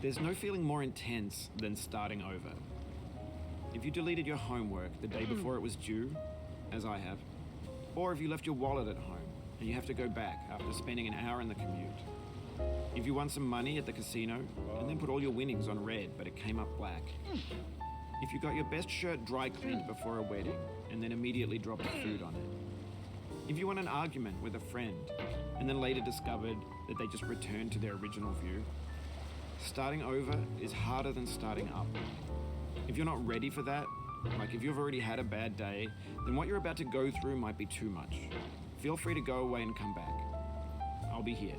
There's no feeling more intense than starting over. If you deleted your homework the day before it was due, as I have, or if you left your wallet at home and you have to go back after spending an hour in the commute. If you won some money at the casino and then put all your winnings on red but it came up black. If you got your best shirt dry cleaned before a wedding and then immediately dropped food on it. If you won an argument with a friend and then later discovered that they just returned to their original view. Starting over is harder than starting up. If you're not ready for that, like if you've already had a bad day, then what you're about to go through might be too much. Feel free to go away and come back. I'll be here.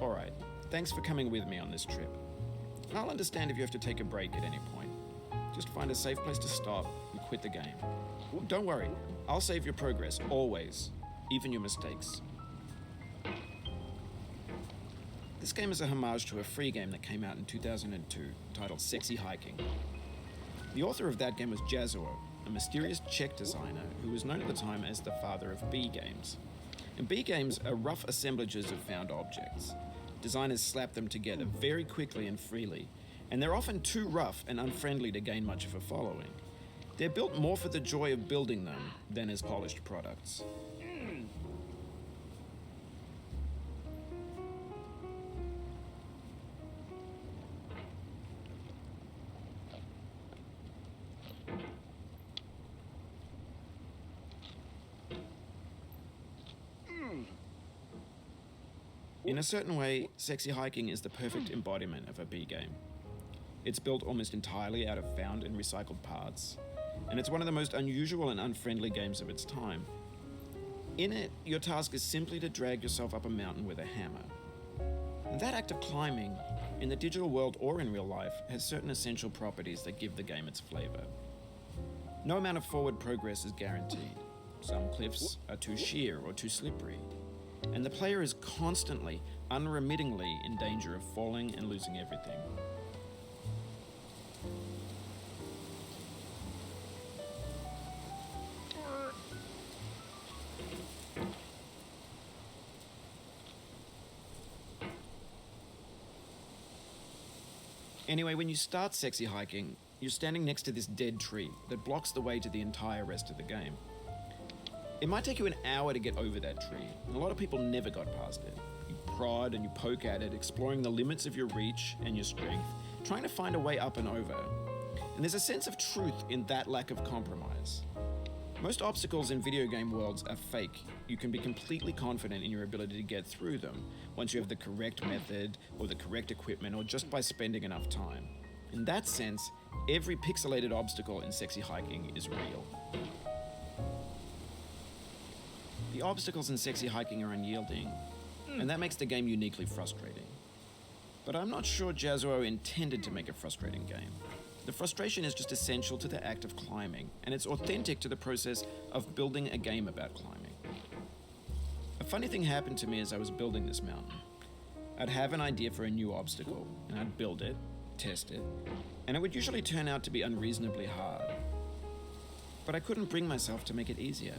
Alright, thanks for coming with me on this trip. I'll understand if you have to take a break at any point. Just find a safe place to stop and quit the game. Don't worry, I'll save your progress, always, even your mistakes. This game is a homage to a free game that came out in 2002 titled Sexy Hiking. The author of that game was Jazuo, a mysterious Czech designer who was known at the time as the father of B games. And B games are rough assemblages of found objects. Designers slap them together very quickly and freely, and they're often too rough and unfriendly to gain much of a following. They're built more for the joy of building them than as polished products. In a certain way, Sexy Hiking is the perfect embodiment of a B game. It's built almost entirely out of found and recycled parts, and it's one of the most unusual and unfriendly games of its time. In it, your task is simply to drag yourself up a mountain with a hammer. And that act of climbing, in the digital world or in real life, has certain essential properties that give the game its flavor. No amount of forward progress is guaranteed. Some cliffs are too sheer or too slippery. And the player is constantly, unremittingly in danger of falling and losing everything. Anyway, when you start Sexy Hiking, you're standing next to this dead tree that blocks the way to the entire rest of the game. It might take you an hour to get over that tree, and a lot of people never got past it. You prod and you poke at it, exploring the limits of your reach and your strength, trying to find a way up and over. And there's a sense of truth in that lack of compromise. Most obstacles in video game worlds are fake. You can be completely confident in your ability to get through them once you have the correct method or the correct equipment or just by spending enough time. In that sense, every pixelated obstacle in Sexy Hiking is real. The obstacles in Sexy Hiking are unyielding, and that makes the game uniquely frustrating. But I'm not sure Jazuo intended to make a frustrating game. The frustration is just essential to the act of climbing, and it's authentic to the process of building a game about climbing. A funny thing happened to me as I was building this mountain. I'd have an idea for a new obstacle, and I'd build it, test it, and it would usually turn out to be unreasonably hard. But I couldn't bring myself to make it easier.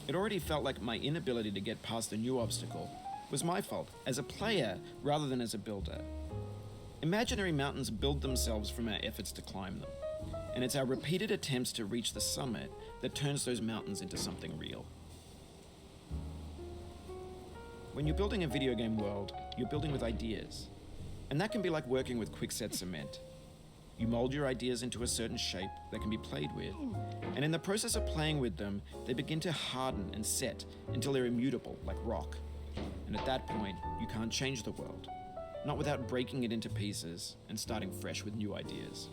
It already felt like my inability to get past the new obstacle was my fault as a player rather than as a builder. Imaginary mountains build themselves from our efforts to climb them, and it's our repeated attempts to reach the summit that turns those mountains into something real. When you're building a video game world, you're building with ideas, and that can be like working with quickset cement. You mold your ideas into a certain shape that can be played with, and in the process of playing with them, they begin to harden and set until they're immutable, like rock. And at that point, you can't change the world, not without breaking it into pieces and starting fresh with new ideas.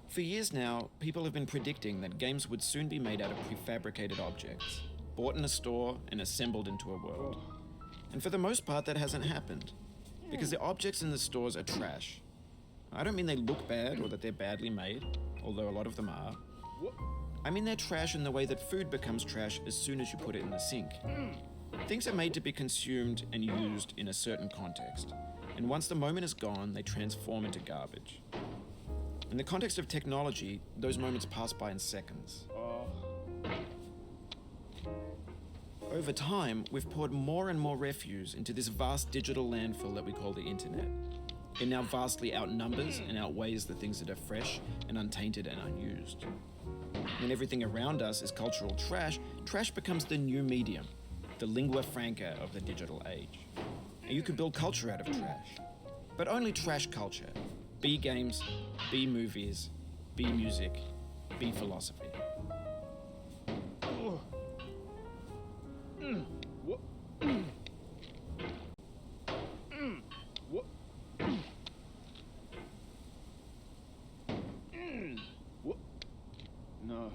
For years now, people have been predicting that games would soon be made out of prefabricated objects, bought in a store and assembled into a world. And for the most part, that hasn't happened, because the objects in the stores are trash. I don't mean they look bad or that they're badly made, although a lot of them are. I mean they're trash in the way that food becomes trash as soon as you put it in the sink. Things are made to be consumed and used in a certain context, and once the moment is gone, they transform into garbage. In the context of technology, those moments pass by in seconds. Over time, we've poured more and more refuse into this vast digital landfill that we call the internet. It now vastly outnumbers and outweighs the things that are fresh and untainted and unused. When everything around us is cultural trash, trash becomes the new medium, the lingua franca of the digital age. And you can build culture out of trash, but only trash culture. B games, B movies, B music, B philosophy. No.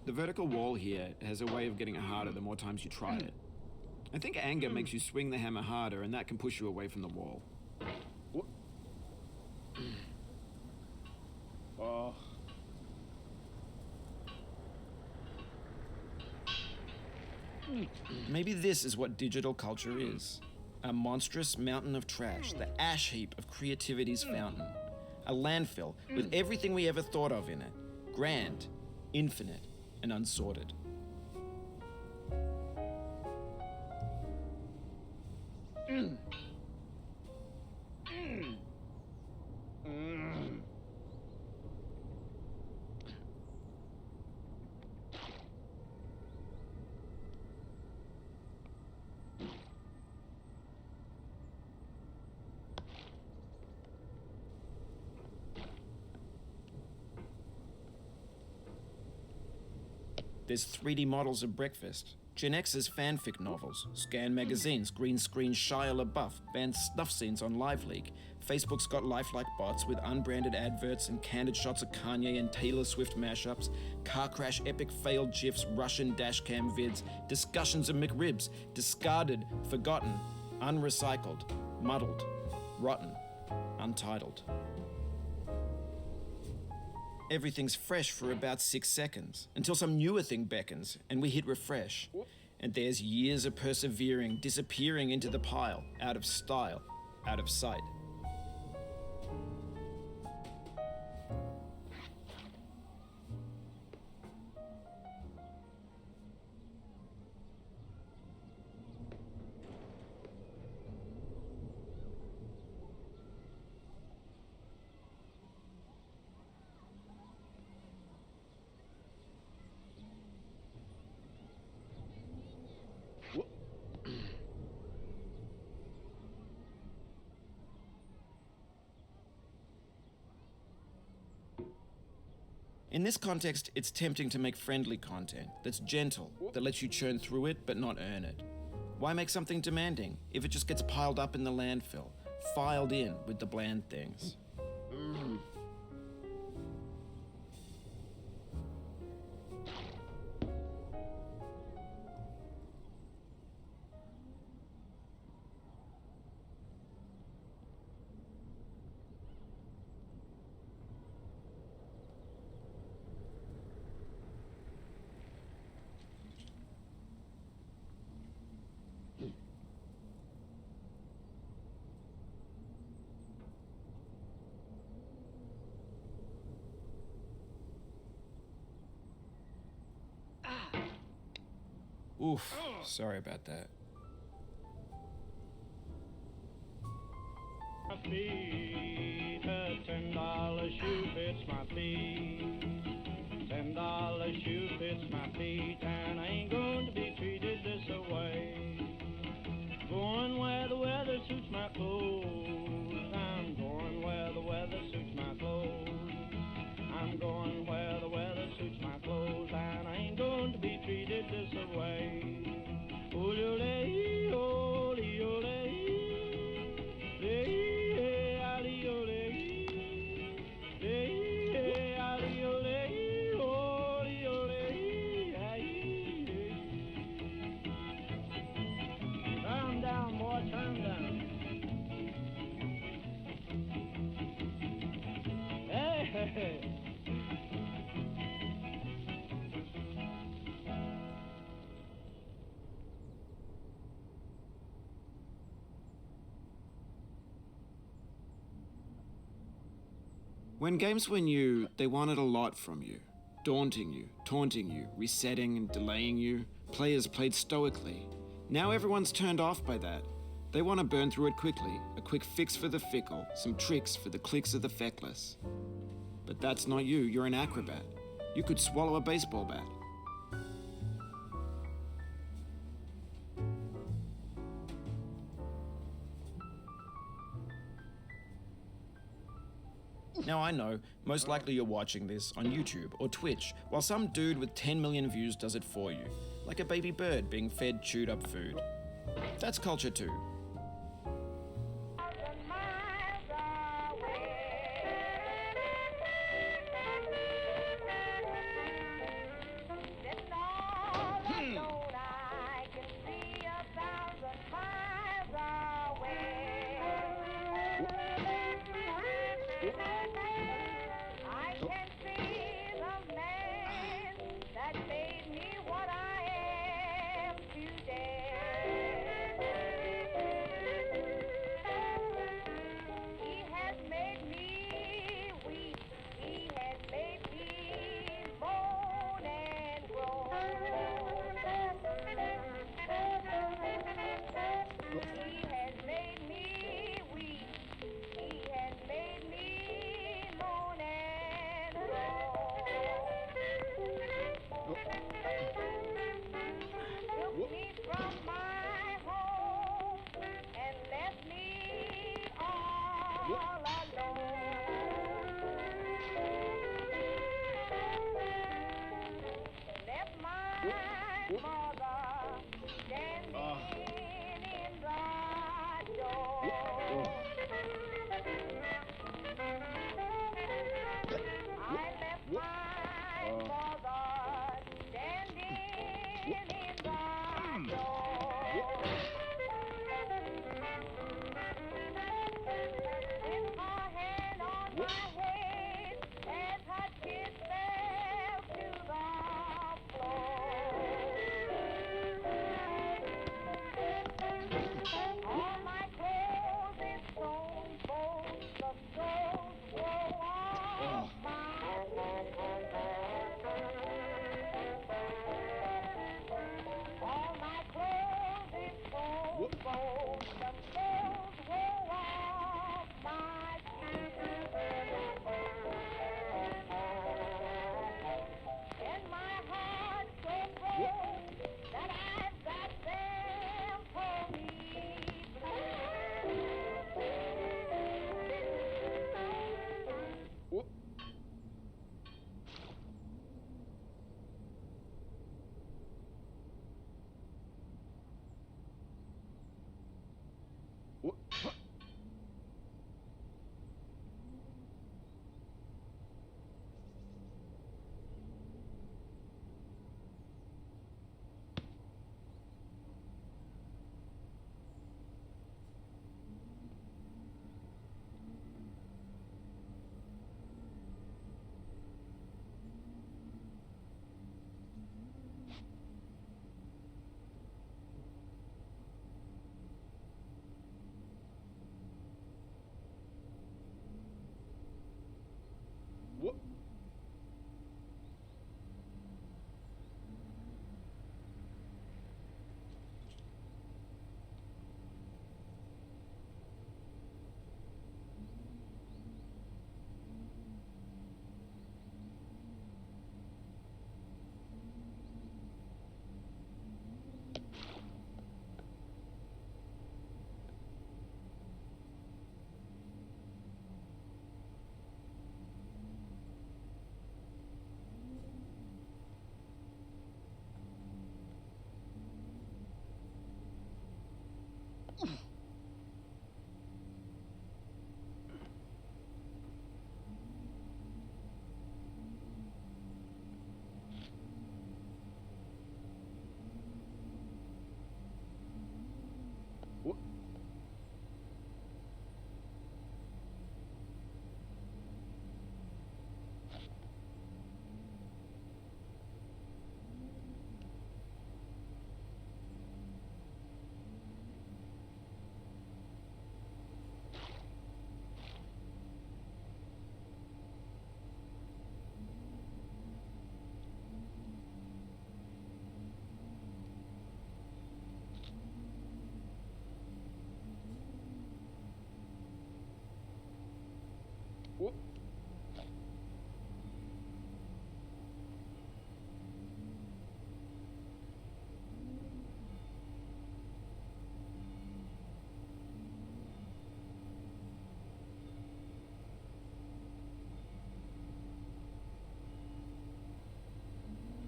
The vertical wall here has a way of getting it harder the more times you try it. I think anger makes you swing the hammer harder, and that can push you away from the wall. Maybe this is what digital culture is. A monstrous mountain of trash, the ash heap of creativity's fountain. A landfill with everything we ever thought of in it. Grand, infinite, and unsorted. There's 3D models of breakfast, Gen X's fanfic novels, scan magazines, green screen Shia LaBeouf, banned snuff scenes on LiveLeak. Facebook's got lifelike bots with unbranded adverts and candid shots of Kanye and Taylor Swift mashups, car crash epic failed GIFs, Russian dashcam vids, discussions of McRibs, discarded, forgotten, unrecycled, muddled, rotten, untitled. Everything's fresh for about 6 seconds, until some newer thing beckons, and we hit refresh. And there's years of persevering, disappearing into the pile, out of style, out of sight. In this context, it's tempting to make friendly content that's gentle, that lets you churn through it but not earn it. Why make something demanding if it just gets piled up in the landfill, filed in with the bland things? Oof, sorry about that. My feet, a $10 shoe fits my feet. $10 shoe fits my feet, and I ain't going to be treated this away. Going where the weather suits my clothes. I'm going where the weather suits my clothes. I'm going where the weather suits my clothes, and I ain't going to be treated this away. Ole, ole, ole. Turn down, boy, turn down. Hey. When games were new, they wanted a lot from you. Daunting you, taunting you, resetting and delaying you. Players played stoically. Now everyone's turned off by that. They want to burn through it quickly, a quick fix for the fickle, some tricks for the clicks of the feckless. But that's not you, you're an acrobat. You could swallow a baseball bat. Now I know, most likely you're watching this on YouTube or Twitch, while some dude with 10 million views does it for you, like a baby bird being fed chewed up food. That's culture too.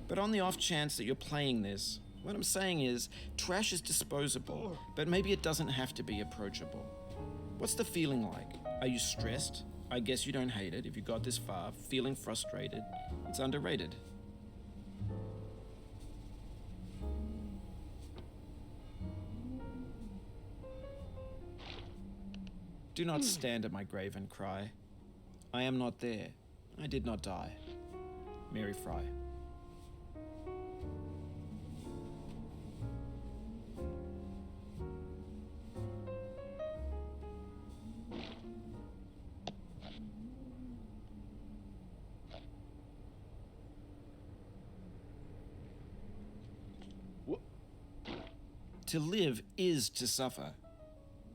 But on the off chance that you're playing this, what I'm saying is, trash is disposable, but maybe it doesn't have to be approachable. What's the feeling like? Are you stressed? I guess you don't hate it if you got this far. Feeling frustrated? It's underrated. Do not stand at my grave and cry. I am not there. I did not die. Mary Fry. To live is to suffer.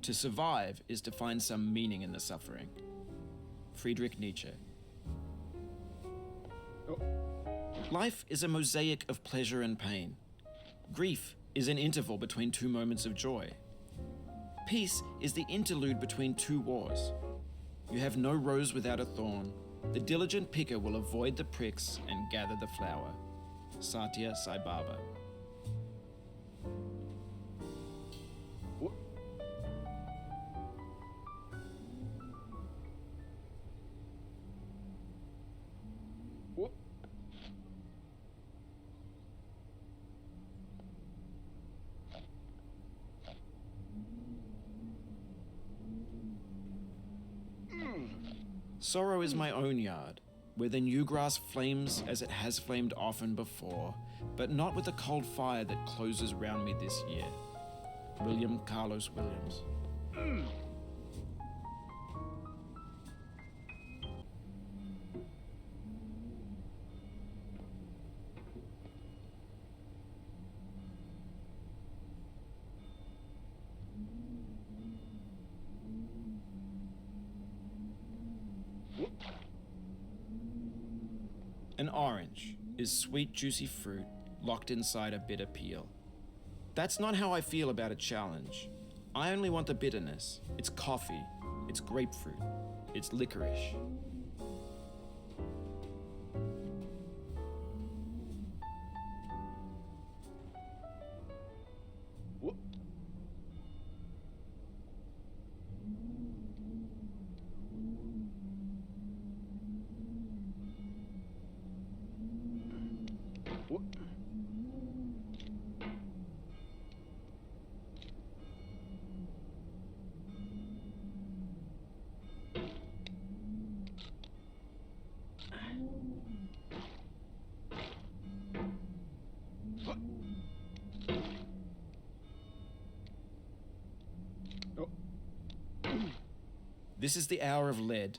To survive is to find some meaning in the suffering. Friedrich Nietzsche. Life is a mosaic of pleasure and pain. Grief is an interval between two moments of joy. Peace is the interlude between two wars. You have no rose without a thorn. The diligent picker will avoid the pricks and gather the flower. Satya Sai Baba. Sorrow is my own yard, where the new grass flames as it has flamed often before, but not with the cold fire that closes round me this year. William Carlos Williams. An orange is sweet, juicy fruit locked inside a bitter peel. That's not how I feel about a challenge. I only want the bitterness. It's coffee. It's grapefruit. It's licorice. This is the hour of lead,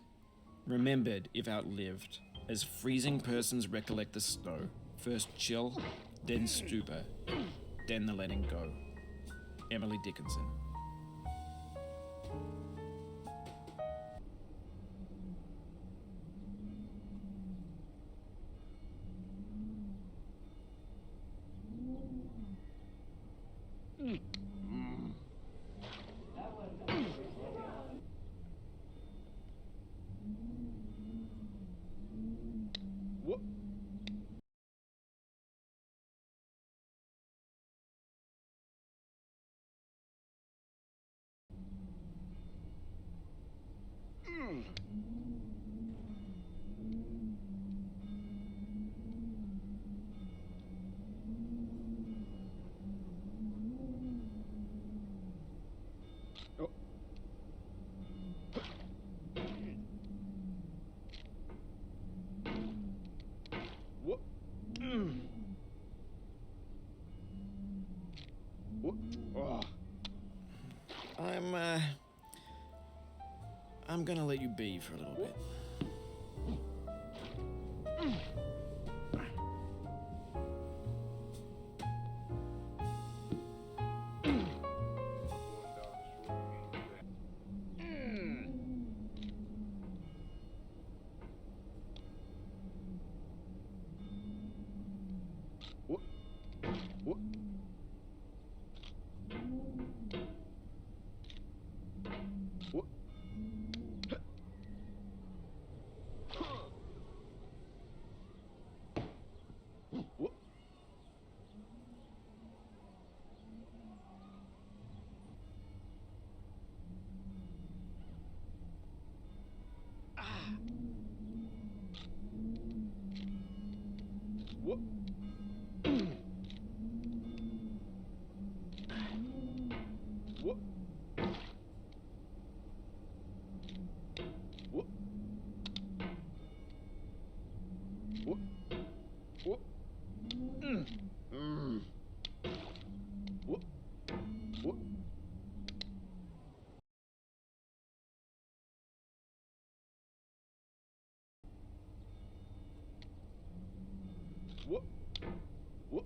remembered if outlived, as freezing persons recollect the snow. First chill, then stupor, then the letting go. Emily Dickinson. I'm gonna let you be for a little bit. Whoop. Whoop. Whoop. Whoop. Whoop. Whoop. Whoop. Whoop. Whoop.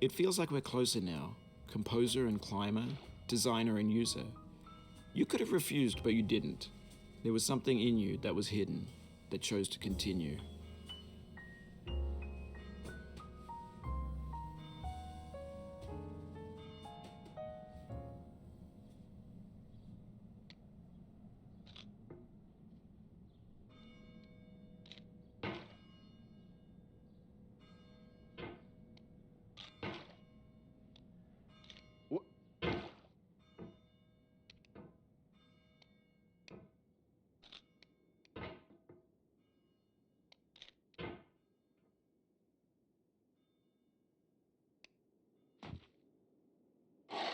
It feels like we're closer now, composer and climber, designer and user. You could have refused, but you didn't. There was something in you that was hidden, that chose to continue. What?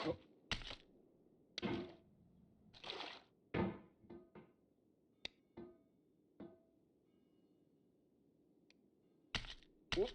Oh. What?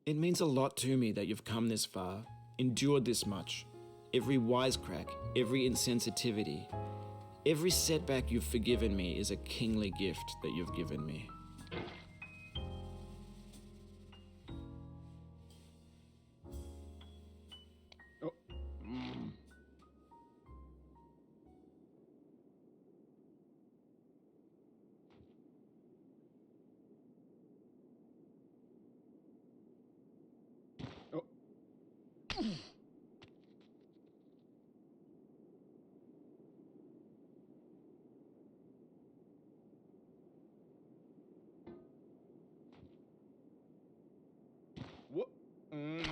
It means a lot to me that you've come this far, endured this much. Every wisecrack, every insensitivity, every setback you've forgiven me is a kingly gift that you've given me. Oh. Mm. Oh. What? Mm.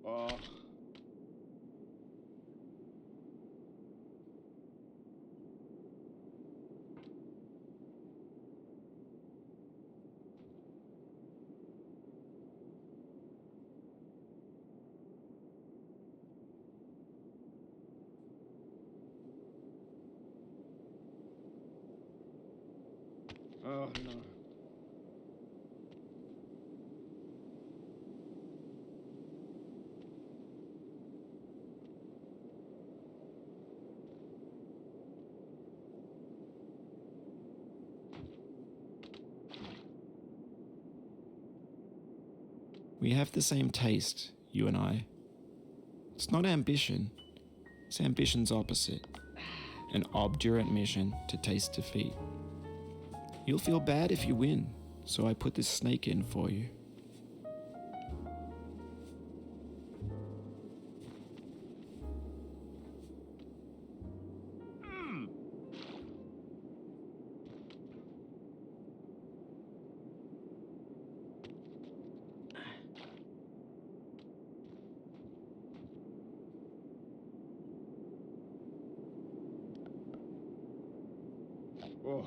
Oh. Oh no. We have the same taste, you and I. It's not ambition, it's ambition's opposite. An obdurate mission to taste defeat. You'll feel bad if you win, so I put this snake in for you. Oh.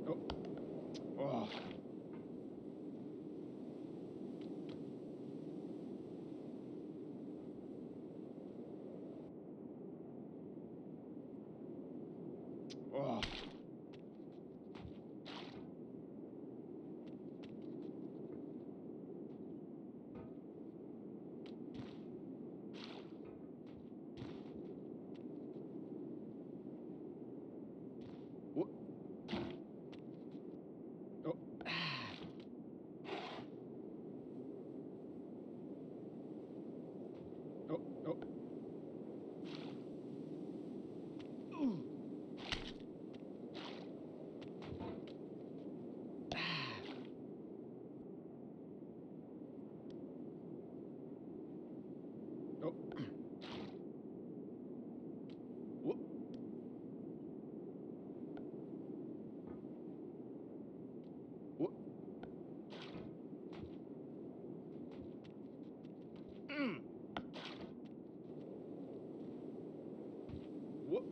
Oh. Oh. Oh. What? Oh. Oh. Oh. Oh. What? What? What?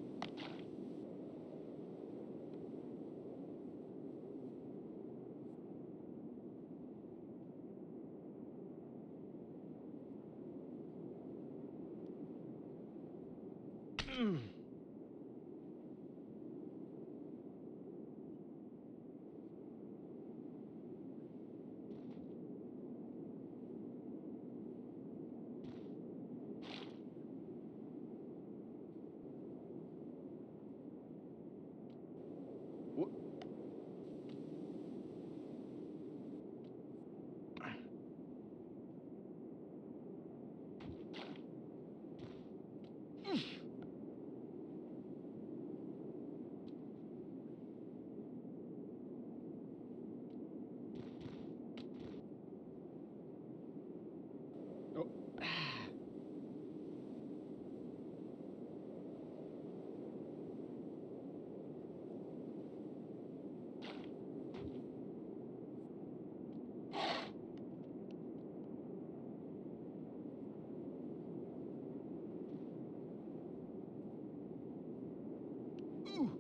What? What?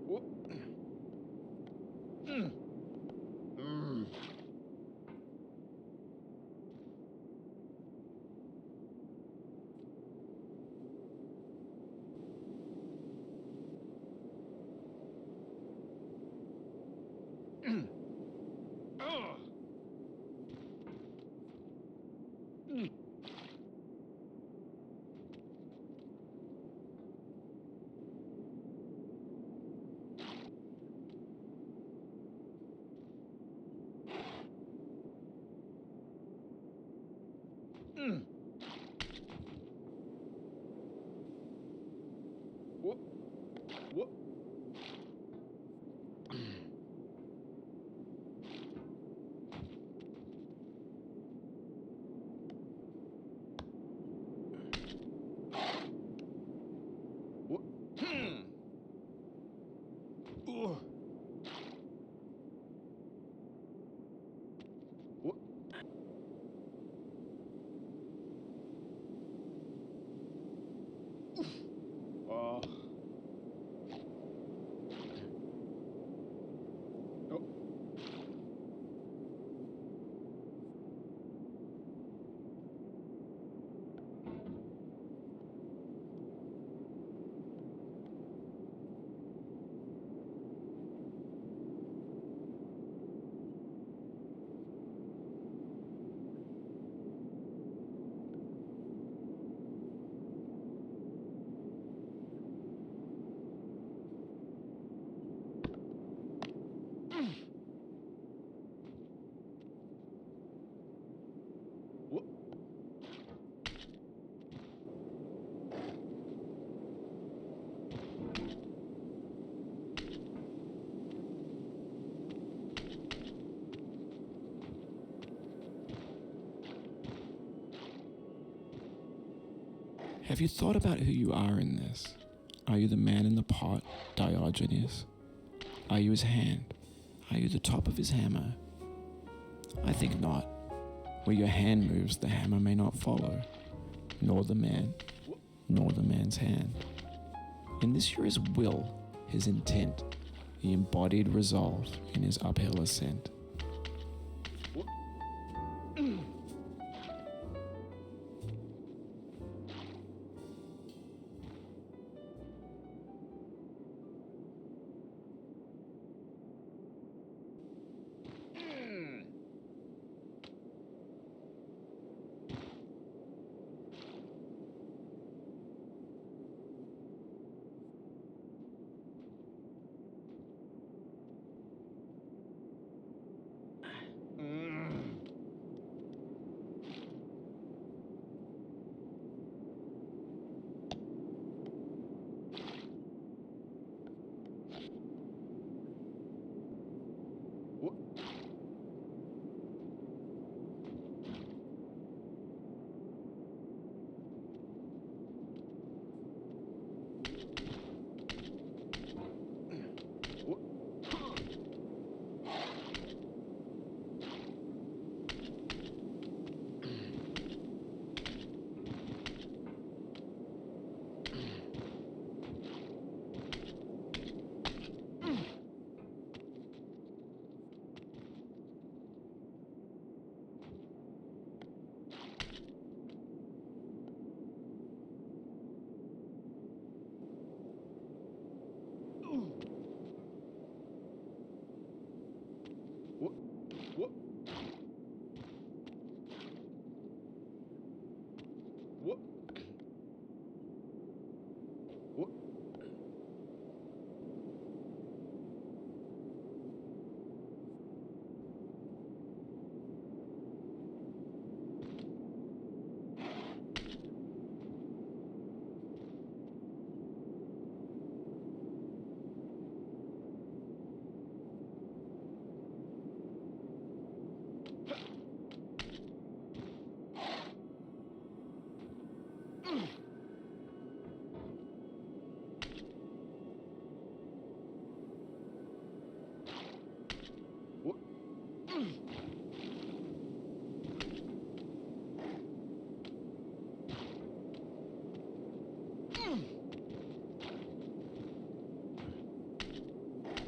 What? What? What? What? What? Ugh. What? Oh. Oh. What? Have you thought about who you are in this? Are you the man in the pot, Diogenes? Are you his hand? Are you the top of his hammer? I think not. Where your hand moves, the hammer may not follow, nor the man, nor the man's hand. In this you're his will, his intent, the embodied resolve in his uphill ascent. What?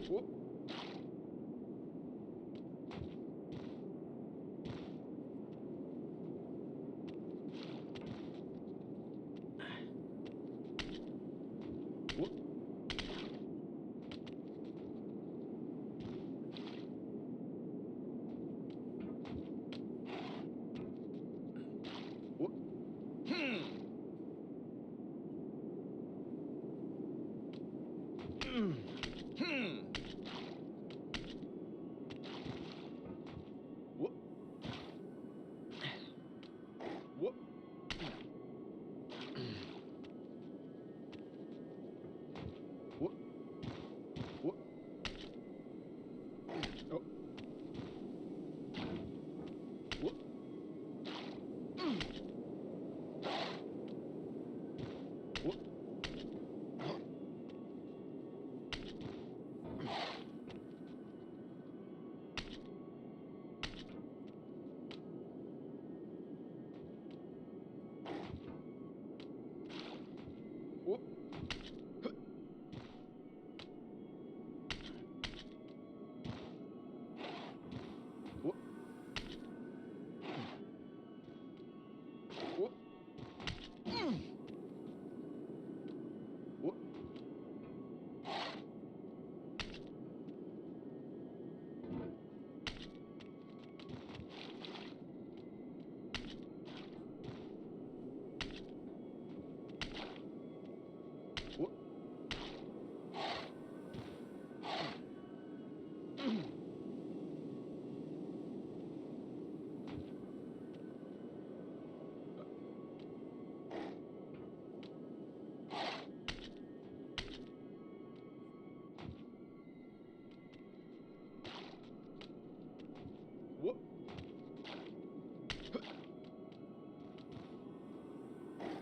Whoop. Whoop. Whoop. Whoop. Whoop. Whoop. Whoop. Oh. Whoop. Whoop. Whoop. Whoop. Whoop. Whoop.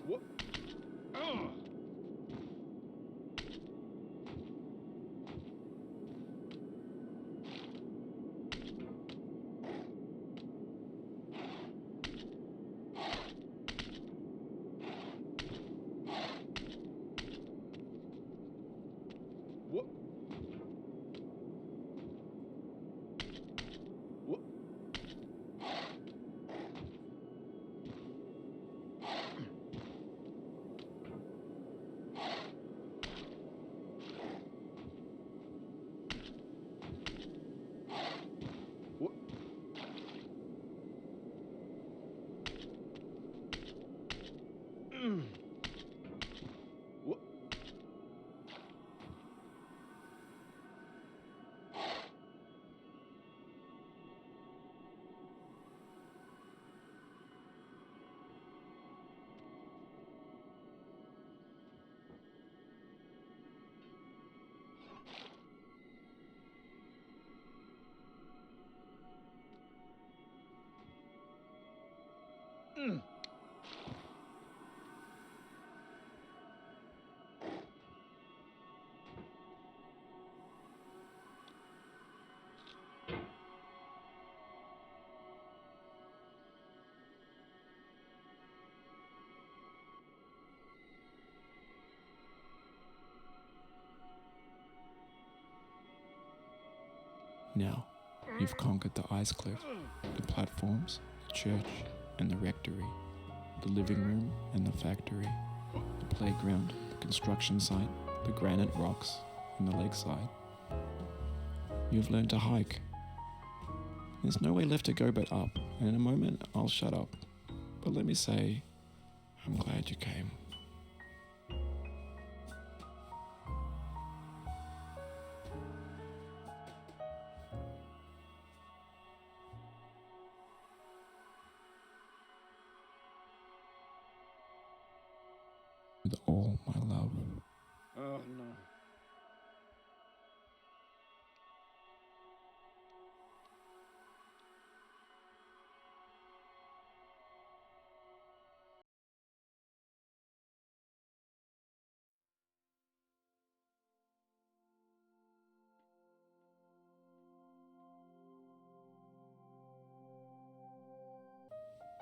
Whoop. Whoop. Whoop. Whoop. Whoop. Whoop. Whoop. Now, you've conquered the ice cliff, the platforms, the church, and the rectory, the living room and the factory, the playground, the construction site, the granite rocks, and the lakeside. You've learned to hike. There's no way left to go but up, and in a moment I'll shut up. But let me say, I'm glad you came. With all my love. Oh no.